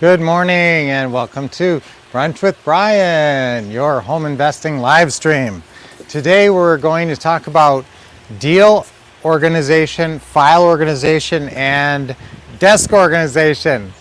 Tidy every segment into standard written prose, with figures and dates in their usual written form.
Good morning and welcome to Brunch with Brian, your home investing live stream. Today we're going to talk about deal organization, file organization, and desk organization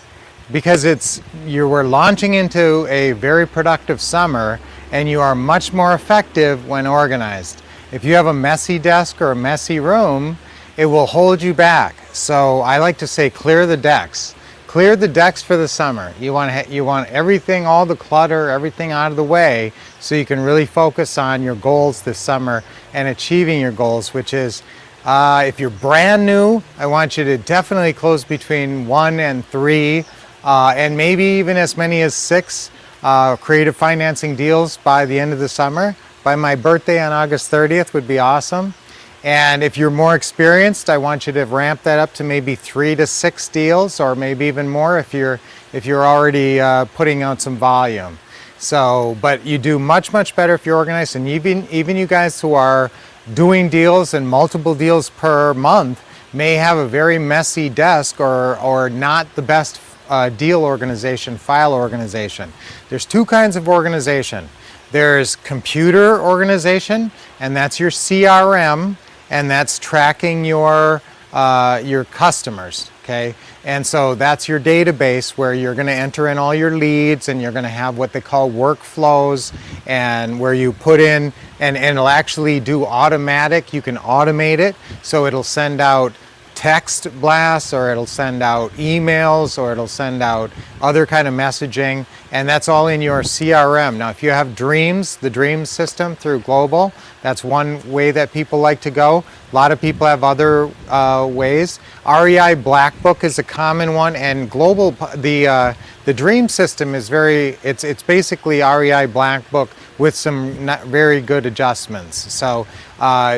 because we're launching into a very productive summer and you are much more effective when organized. If you have a messy desk or a messy room, it will hold you back. So I like to say clear the decks. Clear the decks for the summer. You want everything, all the clutter, everything out of the way so you can really focus on your goals this summer and achieving your goals, which is, if you're brand new, I want you to definitely close between 1 and 3, and maybe even as many as 6 creative financing deals by the end of the summer. By my birthday on August 30th would be awesome. And if you're more experienced, I want you to ramp that up to maybe 3 to 6 deals, or maybe even more if you're already putting out some volume. So, but you do much better if you're organized. And even you guys who are doing deals and multiple deals per month may have a very messy desk or not the best deal organization, file organization. There's 2 kinds of organization. There's computer organization, and that's your CRM. And that's tracking your customers, okay? And so that's your database where you're gonna enter in all your leads and you're gonna have what they call workflows, and where you put in, and it'll actually do automatic, you can automate it, so it'll send out text blasts, or it'll send out emails, or it'll send out other kind of messaging, and that's all in your CRM. Now, if you have Dreams, the Dreams system through Global, that's one way that people like to go. A lot of people have other ways. REI Black Book is a common one, and Global, the Dream system is it's basically REI Black Book with some not very good adjustments. So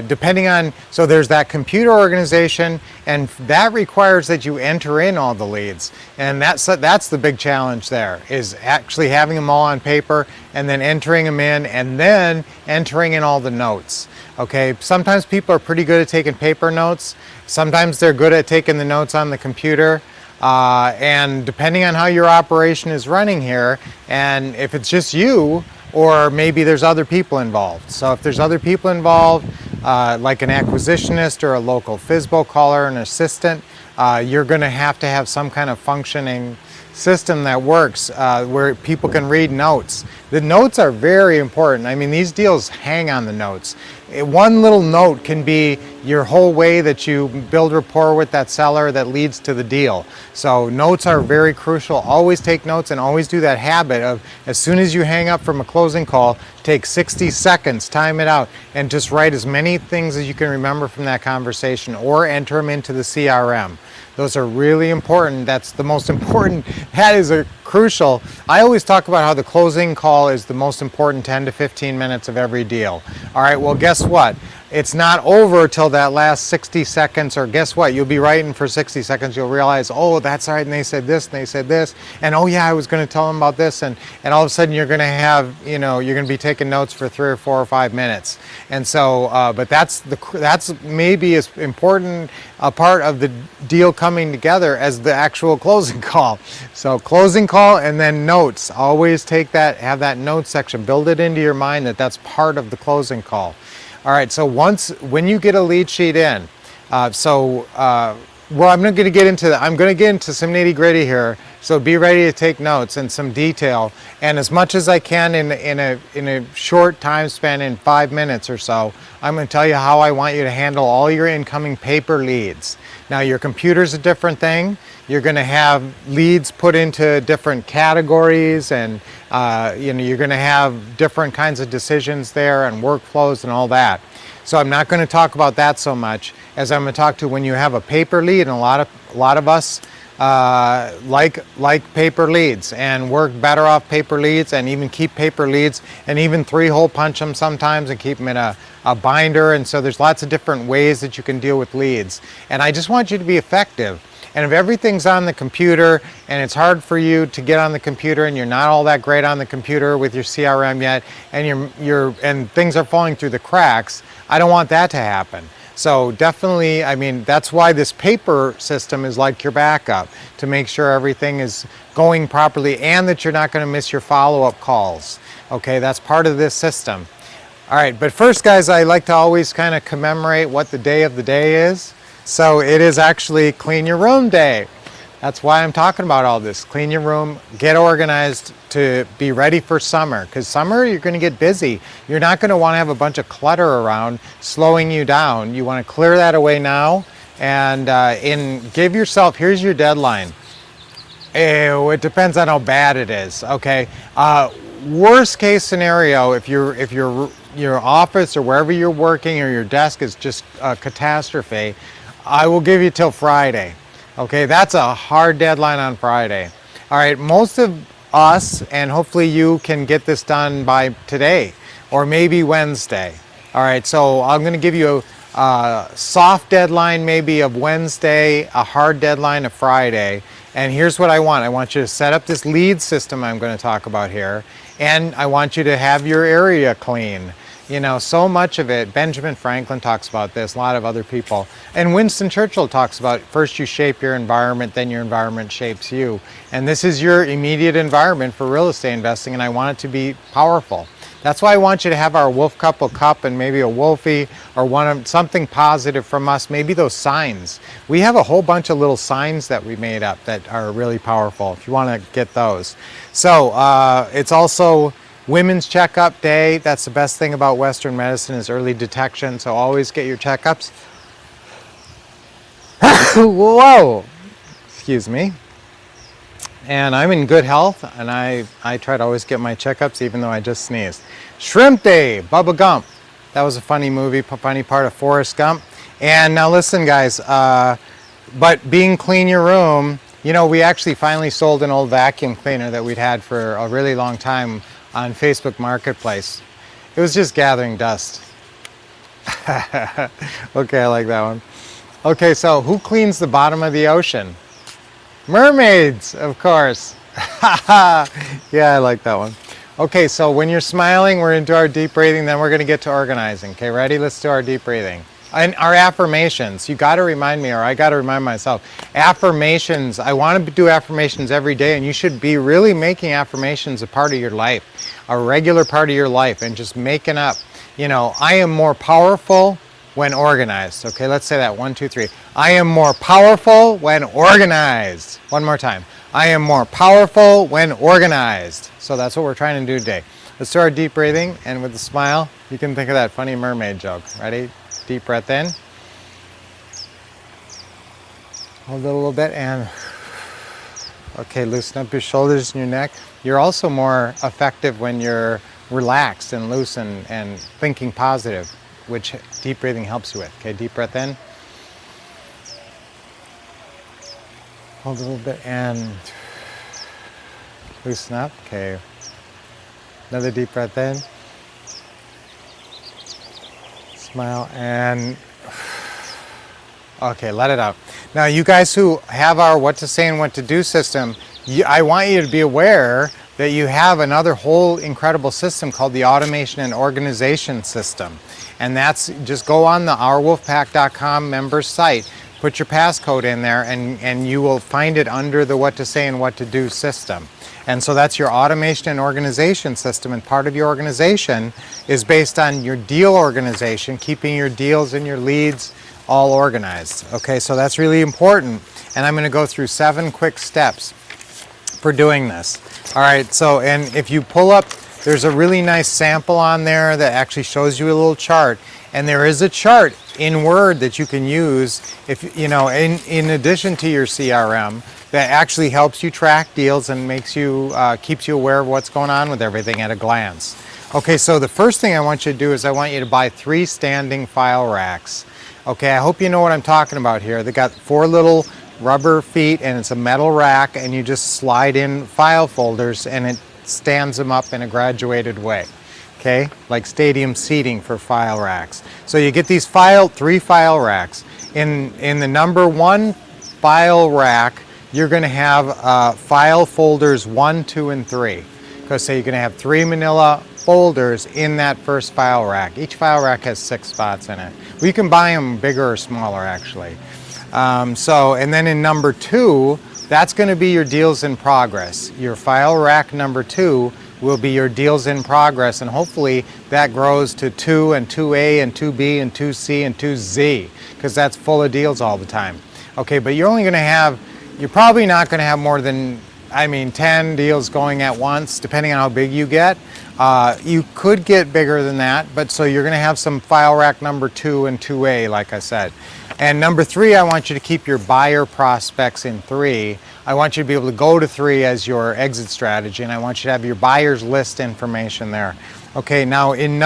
depending on, so there's that computer organization, and that requires that you enter in all the leads. And that's the big challenge there, is actually having them all on paper and then entering them in and then entering in all the notes. Okay, sometimes people are pretty good at taking paper notes. Sometimes they're good at taking the notes on the computer. And depending on how your operation is running here, and if it's just you, or maybe there's other people involved. So if there's other people involved, like an acquisitionist or a local FSBO caller, an assistant, you're gonna have to have some kind of functioning system that works where people can read notes. The notes are very important. I mean, these deals hang on the notes. One little note can be your whole way that you build rapport with that seller that leads to the deal. So notes are very crucial. Always take notes, and always do that habit of, as soon as you hang up from a closing call, take 60 seconds, time it out, and just write as many things as you can remember from that conversation, or enter them into the CRM. Those are really important. That's the most important. That is a crucial. I always talk about how the closing call is the most important 10 to 15 minutes of every deal. All right, well, guess what? It's not over till that last 60 seconds, or guess what? You'll be writing for 60 seconds. You'll realize, oh, that's right, and they said this, and they said this, and oh yeah, I was gonna tell them about this, and all of a sudden you're gonna have, you're gonna be taking notes for 3 or 4 or 5 minutes. And so, but that's maybe as important a part of the deal coming together as the actual closing call. So closing call and then notes. Always take that, have that note section, build it into your mind that that's part of the closing call. All right, so when you get a lead sheet in, well, I'm going to get into some nitty gritty here. So be ready to take notes and some detail, and as much as I can in a short time span, in 5 minutes or so, I'm going to tell you how I want you to handle all your incoming paper leads. Now, your computer's a different thing. You're going to have leads put into different categories, and you're going to have different kinds of decisions there, and workflows and all that. So I'm not going to talk about that so much as I'm going to talk to when you have a paper lead, and a lot of us like paper leads and work better off paper leads, and even keep paper leads, and even 3-hole punch them sometimes and keep them in a binder. And so there's lots of different ways that you can deal with leads. And I just want you to be effective. And if everything's on the computer and it's hard for you to get on the computer, and you're not all that great on the computer with your CRM yet, and and things are falling through the cracks, I don't want that to happen. So definitely, I mean, that's why this paper system is like your backup, to make sure everything is going properly and that you're not going to miss your follow-up calls. Okay, that's part of this system. All right, but first, guys, I like to always kind of commemorate what the day of the day is. So it is actually Clean Your Room Day. That's why I'm talking about all this. Clean your room, get organized to be ready for summer. Because summer, you're going to get busy. You're not going to want to have a bunch of clutter around slowing you down. You want to clear that away now and give yourself, here's your deadline. It depends on how bad it is, okay? Worst case scenario, if your office or wherever you're working or your desk is just a catastrophe, I will give you till Friday. Okay, that's a hard deadline on Friday. All right, most of us, and hopefully you can get this done by today or maybe Wednesday. All right, so I'm going to give you a soft deadline maybe of Wednesday, a hard deadline of Friday. And here's what I want. I want you to set up this lead system I'm going to talk about here. And I want you to have your area clean. You know, so much of it, Benjamin Franklin talks about this, a lot of other people. And Winston Churchill talks about first you shape your environment, then your environment shapes you. And this is your immediate environment for real estate investing, and I want it to be powerful. That's why I want you to have our Wolff Couple Cup and maybe a Wolfie or something positive from us, maybe those signs. We have a whole bunch of little signs that we made up that are really powerful if you want to get those. So it's also Women's Checkup Day. That's the best thing about Western medicine is early detection, so always get your checkups. Whoa! Excuse me. And I'm in good health, and I try to always get my checkups even though I just sneezed. Shrimp Day, Bubba Gump. That was a funny movie, funny part of Forrest Gump. And now listen, guys, but being Clean Your Room, you know, we actually finally sold an old vacuum cleaner that we'd had for a really long time on Facebook Marketplace. It was just gathering dust. Okay, I like that one. Okay, so who cleans the bottom of the ocean? Mermaids, of course. Yeah, I like that one. Okay, so when you're smiling, we're going to do our deep breathing, then we're going to get to organizing. Okay, ready? Let's do our deep breathing. And our affirmations, you got to remind me, or I got to remind myself. Affirmations, I want to do affirmations every day, and you should be really making affirmations a part of your life, a regular part of your life, and just making up, you know, I am more powerful when organized. Okay, let's say that. 1, 2, 3. I am more powerful when organized. One more time. I am more powerful when organized. So that's what we're trying to do today. Let's do our deep breathing, and with a smile, you can think of that funny mermaid joke. Ready? Deep breath in. Hold it a little bit, and okay, loosen up your shoulders and your neck. You're also more effective when you're relaxed and loose and thinking positive, which deep breathing helps you with. Okay, deep breath in. Hold a little bit and loosen up. Okay. Another deep breath in. Smile and okay, let it out. Now, you guys who have our what to say and what to do system, I want you to be aware that you have another whole incredible system called the automation and organization system. And that's, just go on the ourwolfpack.com members site, put your passcode in there, and you will find it under the what to say and what to do system. And so that's your automation and organization system, and part of your organization is based on your deal organization, keeping your deals and your leads all organized. Okay, so that's really important. And I'm going to go through 7 quick steps for doing this. All right, so, and if you pull up, there's a really nice sample on there that actually shows you a little chart. And there is a chart in Word that you can use, if you know, in addition to your CRM, that actually helps you track deals and makes you keeps you aware of what's going on with everything at a glance. Okay, so the first thing I want you to do is I want you to buy 3 standing file racks. Okay, I hope you know what I'm talking about here. They got 4 little rubber feet, and it's a metal rack, and you just slide in file folders, and it stands them up in a graduated way. Okay, like stadium seating for file racks. So you get these 3 file racks. In the number 1 file rack, you're going to have file folders 1, 2, and 3. Because say you're going to have 3 manila folders in that first file rack. Each file rack has 6 spots in it. Well, you can buy them bigger or smaller actually. And then in number 2, that's going to be your deals in progress. Your file rack number 2 will be your deals in progress, and hopefully that grows to 2 and 2A and 2B and 2C and 2Z, because that's full of deals all the time. Okay, but you're probably not going to have more than 10 deals going at once, depending on how big you get. You could get bigger than that, but so you're going to have some file rack number 2 and 2A, like I said. And number 3, I want you to keep your buyer prospects in 3. I want you to be able to go to 3 as your exit strategy, and I want you to have your buyers list information there. Okay, now in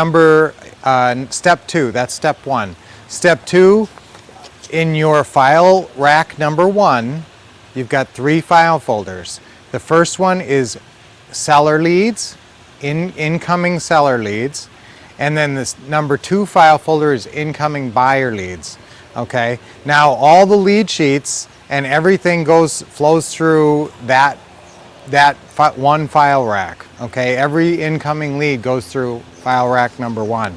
step 2, that's step 1. Step 2, in your file rack number 1, you've got 3 file folders. The first one is seller leads, incoming seller leads, and then this number 2 file folder is incoming buyer leads. Okay, now all the lead sheets and everything flows through that one file rack. Okay, every incoming lead goes through file rack number 1.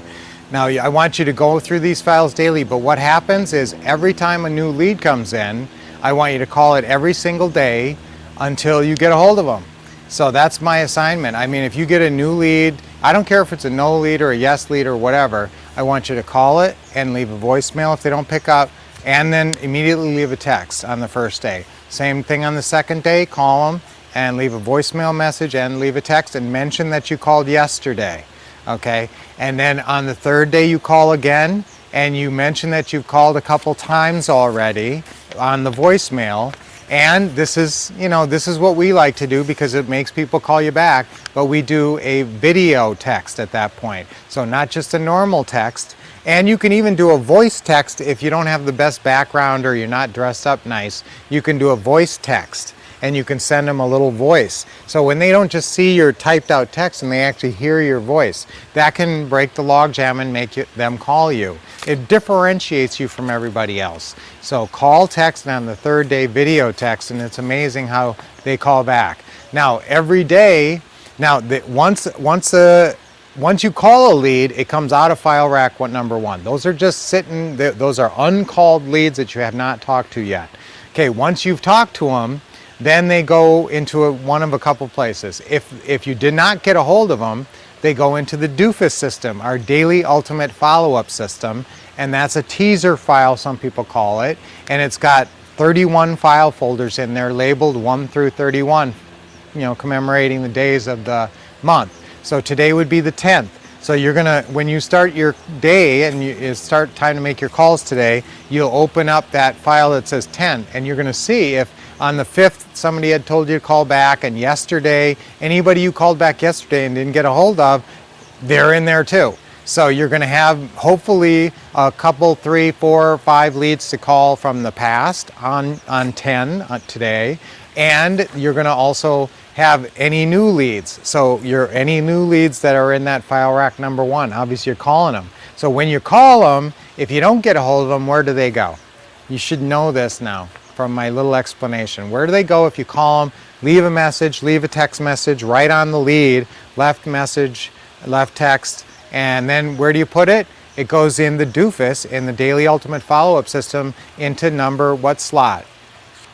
Now I want you to go through these files daily, but what happens is every time a new lead comes in, I want you to call it every single day until you get a hold of them. So that's my assignment. I mean, if you get a new lead, I don't care if it's a no lead or a yes lead or whatever, I want you to call it and leave a voicemail if they don't pick up, and then immediately leave a text on the first day. Same thing on the second day, call them and leave a voicemail message and leave a text and mention that you called yesterday. Okay, and then on the third day you call again and you mention that you've called a couple times already on the voicemail. And this is what we like to do because it makes people call you back, but we do a video text at that point. So not just a normal text, and you can even do a voice text if you don't have the best background or you're not dressed up nice. You can do a voice text and you can send them a little voice. So when they don't just see your typed out text and they actually hear your voice, that can break the logjam and make them call you. It differentiates you from everybody else. So call, text, and on the third day video text, and it's amazing how they call back. Now every day, once you call a lead, it comes out of file rack number 1. Those are just sitting, those are uncalled leads that you have not talked to yet. Okay, once you've talked to them, then they go into one of a couple places. If you did not get a hold of them, they go into the DOFUS system, our daily ultimate follow-up system, and that's a teaser file, some people call it, and it's got 31 file folders in there labeled 1 through 31, commemorating the days of the month. So today would be the 10th. So when you start your day and you start time to make your calls today, you'll open up that file that says 10, and you're gonna see if on the 5th somebody had told you to call back, and yesterday, anybody you called back yesterday and didn't get a hold of, they're in there too. So you're gonna have hopefully a couple, 3, 4, 5 leads to call from the past on 10 today, and you're gonna also have any new leads. So any new leads that are in that file rack number 1, obviously you're calling them. So when you call them, if you don't get a hold of them, where do they go? You should know this now from my little explanation. Where do they go if you call them? Leave a message, leave a text message right on the lead, left message, left text, and then where do you put it? It goes in the DOFUS, in the Daily Ultimate Follow-Up System, into what slot?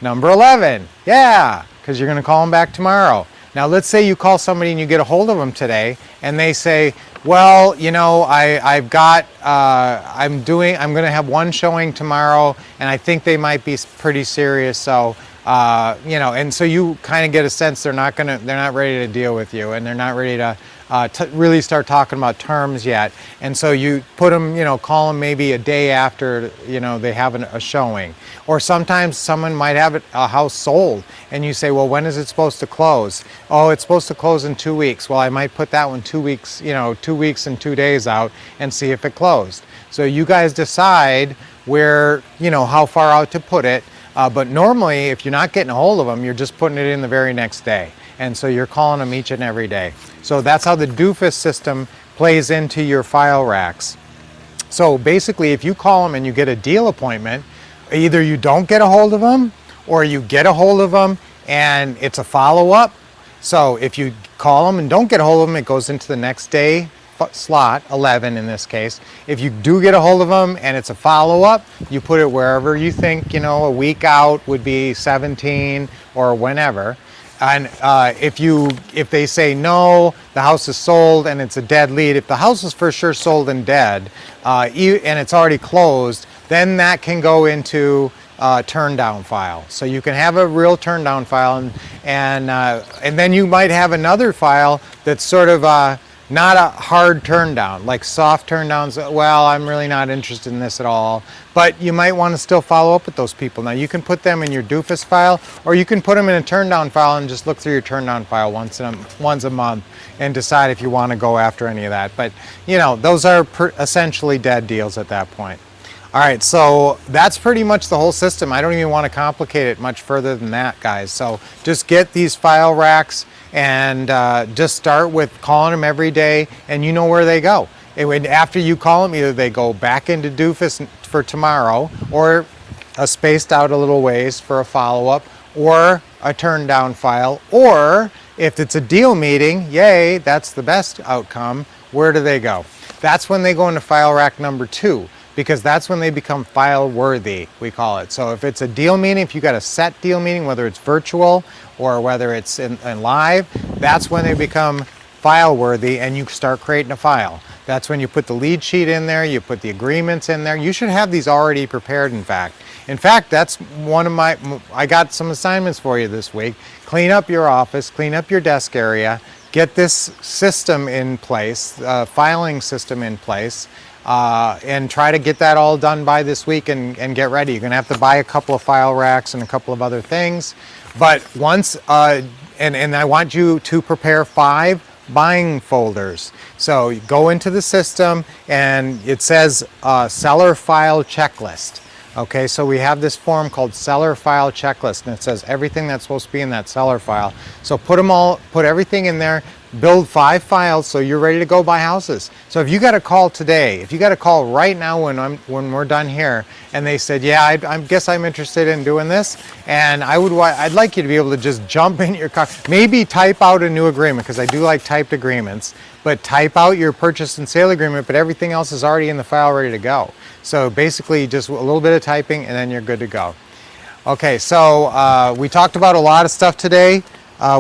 Number 11. Yeah, because you're going to call them back tomorrow. Now let's say you call somebody and you get a hold of them today and they say, well, I'm going to have one showing tomorrow and I think they might be pretty serious, so and so you kind of get a sense they're not ready to deal with you, and they're not ready to really start talking about terms yet. And so you put them, call them maybe a day after, they have a showing. Or sometimes someone might have a house sold and you say, well, when is it supposed to close? Oh, it's supposed to close in 2 weeks. Well, I might put that one 2 weeks, 2 weeks and 2 days out and see if it closed. So you guys decide where, how far out to put it. But normally, if you're not getting a hold of them, you're just putting it in the very next day. And so you're calling them each and every day. So that's how the DOFUS system plays into your file racks. So basically, if you call them and you get a deal appointment, either you don't get a hold of them or you get a hold of them and it's a follow-up, So if you call them and don't get a hold of them, it goes into the next day slot, 11 in this case. If you do get a hold of them and it's a follow-up, you put it wherever you think, a week out would be 17 or whenever. And if they say no, the house is sold and it's a dead lead, if the house is for sure sold and dead and it's already closed, then that can go into turn down file. So you can have a real turn down file, and then you might have another file that's sort of not a hard turn down, like soft turn downs. Well, I'm really not interested in this at all, but you might want to still follow up with those people. Now you can put them in your doofus file, or you can put them in a turn down file and just look through your turn down file once a month and decide if you want to go after any of that. But those are essentially dead deals at that point. All right, so that's pretty much the whole system. I don't even want to complicate it much further than that, guys. So just get these file racks and just start with calling them every day, and you know where they go. After you call them, either they go back into doofus for tomorrow, or spaced out a little ways for a follow-up, or a turn down file, or if it's a deal meeting, yay, that's the best outcome, where do they go? That's when they go into file rack number 2. Because that's when they become file worthy, we call it. So if it's a deal meeting, if you got a set deal meeting, whether it's virtual or whether it's in live, that's when they become file worthy and you start creating a file. That's when you put the lead sheet in there, you put the agreements in there. You should have these already prepared, in fact. In fact, that's one of I got some assignments for you this week. Clean up your office, clean up your desk area, get this system in place, filing system in place, and try to get that all done by this week and get ready. You're going to have to buy a couple of file racks and a couple of other things. But once, and I want you to prepare 5 buying folders. So you go into the system and it says seller file checklist. Okay, so we have this form called seller file checklist, and it says everything that's supposed to be in that seller file. So put everything in there, build 5 files so you're ready to go buy houses. So if you got a call today, if you got a call right now when we're done here, and they said, yeah, I guess I'm interested in doing this, and I'd like you to be able to just jump in your car, maybe type out a new agreement, because I do like typed agreements, but type out your purchase and sale agreement, but everything else is already in the file ready to go. So basically just a little bit of typing and then you're good to go. Okay, so we talked about a lot of stuff today.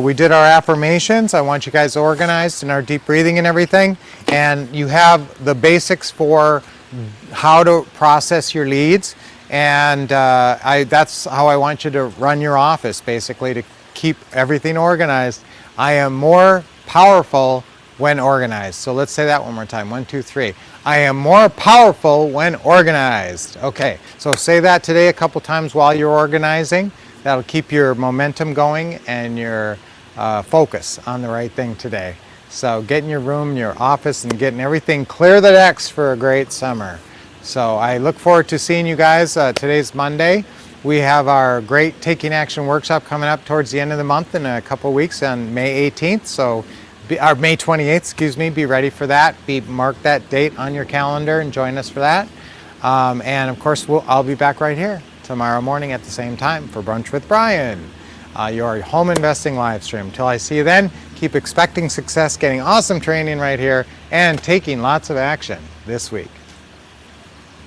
We did our affirmations. I want you guys organized in our deep breathing and everything. And you have the basics for how to process your leads. And that's how I want you to run your office, basically, to keep everything organized. I am more powerful when organized. So let's say that one more time. 1, 2, 3. I am more powerful when organized. Okay, so say that today a couple times while you're organizing. That'll keep your momentum going and your focus on the right thing today. So getting your room, your office, and getting everything clear the decks for a great summer. So I look forward to seeing you guys. Today's Monday. We have our great Taking Action workshop coming up towards the end of the month in a couple weeks on May 18th. So May 28th, excuse me, be ready for that. Mark that date on your calendar and join us for that. And of course, I'll be back right here tomorrow morning at the same time for Brunch with Brian, your home investing live stream. Till I see you then, keep expecting success, getting awesome training right here, and taking lots of action this week.